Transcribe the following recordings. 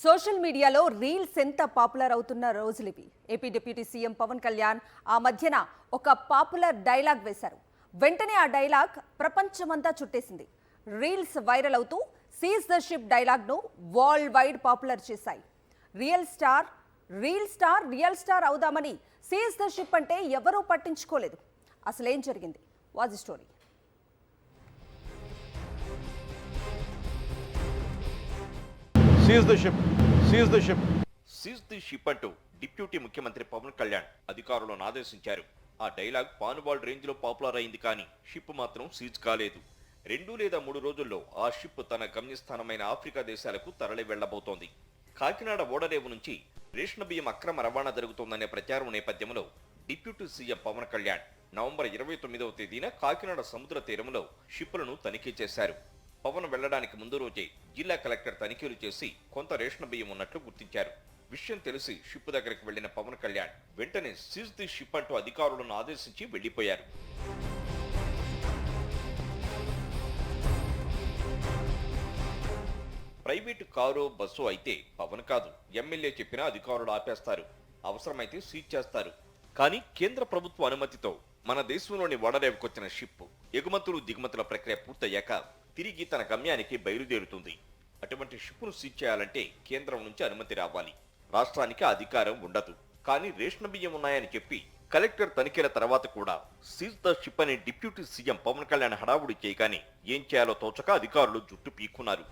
Social మీడియాలో reels ఎంత popular అవుతున్న రోజులివి. AP deputy CM Pawan Kalyan ఆ మధ్యన ఒక పాపులర్ డైలాగ్ వేశారు. వెంటనే ఆ డైలాగ్ ప్రపంచమంతా చుట్టేసింది. రీల్స్ వైరల్ అవుతూ సీజ్ ద షిప్ డైలాగ్ను వరల్డ్ వైడ్ పాపులర్ చేశాయి. రియల్ స్టార్ అవుదామని సీజ్ ద షిప్ అంటే ఎవరూ పట్టించుకోలేదు. అసలేం జరిగింది? What's the story. Seize the ship seize the ship seize the ship అంటూ డిప్యూటీ ముఖ్యమంత్రి పవన్ కళ్యాణ్ అధికారులను ఆదేశించారు. ఆ డైలాగ్ పాన్వాల్ రేంజ్ లో పాపులర్ అయింది, కానీ షిప్ మాత్రం సీజ్ కాలేదు. 2 లేదా 3 రోజుల్లో ఆ షిప్ తన గమ్యస్థానమైన ఆఫ్రికా దేశాలకు తరలి వెళ్లబోతోంది. కాకినాడ ఓడరేవు నుంచి రేషన్ బియ్యం అక్రమ రవాణా జరుగుతోందనే ప్రచారం నేపథ్యంలో deputy CM Pawan Kalyan November 29వ తేదీన కాకినాడ సముద్ర తీరంలో షిప్లను తనిఖీ చేశారు. పవన్ వెళ్లడానికి ముందు రోజే జిల్లా కలెక్టర్ తనిఖీలు చేసి కొంత రేషన్ బియ్యం ఉన్నట్లు గుర్తించారు. విషయం తెలిసి షిప్ దగ్గరికి వెళ్లిన పవన్ కళ్యాణ్ వెంటనే సీజ్ ది షిప్ అంటూ అధికారులను ఆదేశించి వెళ్లిపోయారు. ప్రైవేటు కారో బస్సు అయితే పవన్ కాదు, ఎమ్మెల్యే చెప్పినా అధికారులు ఆపేస్తారు, అవసరమైతే సీజ్ చేస్తారు. కానీ కేంద్ర ప్రభుత్వ అనుమతితో మన దేశంలోని ఓడరేవుకొచ్చిన షిప్ ఎగుమతులు దిగుమతుల ప్రక్రియ పూర్తయ్యాక తిరిగి తన గమ్యానికి బయలుదేరుతుంది. అటువంటి షిప్ను సీజ్ చేయాలంటే కేంద్రం నుంచి అనుమతి రావాలి. రాష్ట్రానికి అధికారం ఉండదు. కానీ రేషన్ బియ్యం ఉన్నాయని చెప్పి కలెక్టర్ తనిఖీల తర్వాత కూడా సీజ్ ద షిప్ అనే డిప్యూటీ సీఎం పవన్ కళ్యాణ్ హడావుడి చేయగానే ఏం చేయాలో తోచక అధికారులు జుట్టు పీక్కున్నారు.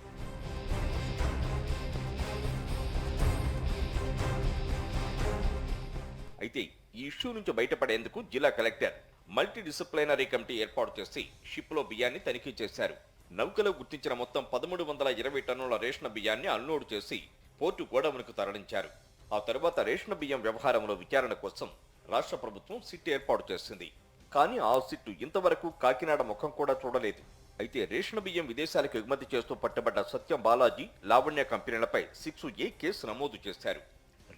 అయితే ఈ ఇష్యూ నుంచి బయటపడేందుకు జిల్లా కలెక్టర్ మల్టీ డిసిప్లినరీ కమిటీ ఏర్పాటు చేసి షిప్ లో బియ్యాన్ని తనిఖీ చేశారు. నౌకలో గుర్తించిన మొత్తం 1320 టన్నుల రేషన్ బియ్యాన్ని అన్లోడ్ చేసి పోర్టు గోడౌన్కు తరలించారు. ఆ తరువాత రేషన్ బియ్యం వ్యవహారంలో విచారణ కోసం రాష్ట్ర ప్రభుత్వం సిట్ ఏర్పాటు చేసింది. కానీ ఆ సిట్టు ఇంతవరకు కాకినాడ ముఖం కూడా చూడలేదు. అయితే రేషన్ బియ్యం విదేశాలకు ఎగుమతి చేస్తూ పట్టబడ్డ సత్యం బాలాజీ, లావణ్య కంపెనీలపై 6A కేసు నమోదు చేశారు.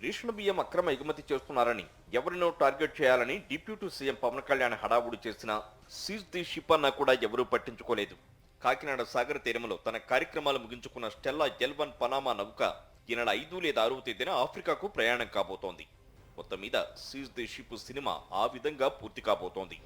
రేషన్ బియ్యం అక్రమ ఎగుమతి చేస్తున్నారని, ఎవరినో టార్గెట్ చేయాలని డిప్యూటీ సీఎం పవన్ కళ్యాణ్ హడావుడి చేసిన సీజ్ ది షిప్ అన్నా కూడా ఎవరూ పట్టించుకోలేదు. కాకినాడ సాగర తీరంలో తన కార్యక్రమాలు ముగించుకున్న స్టెల్లా L1 పనామా నౌక ఈ నెల 5 లేదా 6వ తేదీన ఆఫ్రికాకు ప్రయాణం కాబోతోంది. మొత్తం మీద సీజ్ ది షిప్ సినిమా ఆ విధంగా పూర్తి కాబోతోంది.